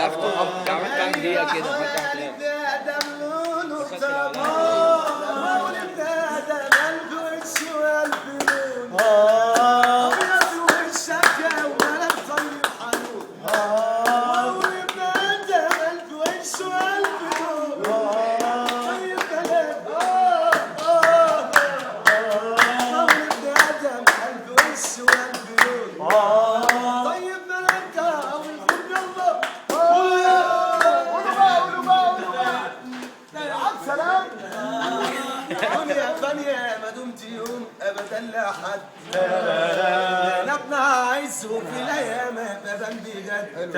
افتح عملت كام دقيقة كده فتحت دنيا فانية ما دمت يوم ابدا لحد نبنى عايز وفي الايام ابدا بجد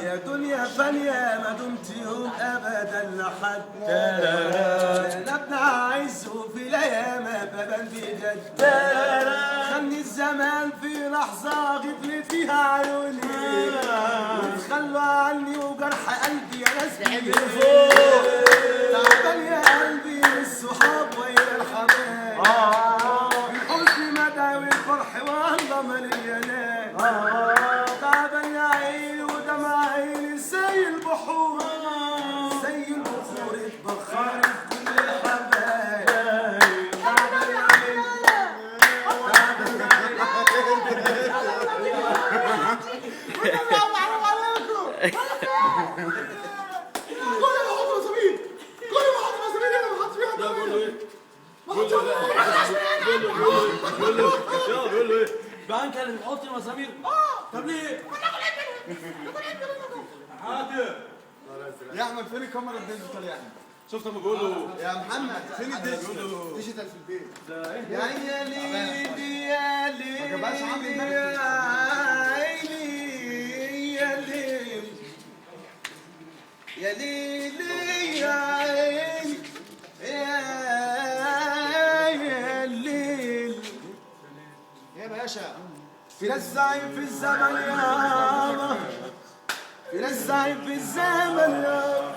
يا دنيا فانية ما دمت يوم ابدا لحد نبنى عايز وفي الايام ابدا بجد خلني الزمان في لحظة غفل فيها عيوني وتخلوا عني وجرح قلبي يا ناس تعبان يا قلبي الصحاب ويا الحبايب الحزن مدى والفرح والله مليانات تعبان يا عيني ودمع عيني زي البحور اتبخرت كل الحبايب تعبان يا عيني بيقول له ايه؟ بقى انت اللي بتحط المسامير؟ طب ليه؟ حاضر يا احمد فين الكاميرا الديجيتال يا احمد؟ شفت لما بيقول له يا محمد فين الديجيتال؟ ديجيتال في البيت يا ليلي يا ليلي ما جابهاش عامل يا عيني يا ليل يا ليلي يا عيني يا ليل يا باشا في ناس زعيم في الزمن يابا في ناس زعيم في الزمن يابا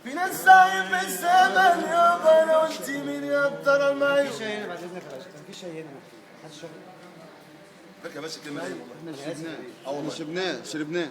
في ناس زعيم في الزمن يابا انا قلت مين يا ترى ما في شاي هنا بعد اذنك يا باشا كان في شاي هنا هات الشاي فاكر يا باشا كلمه ايه والله احنا شربناه شربناه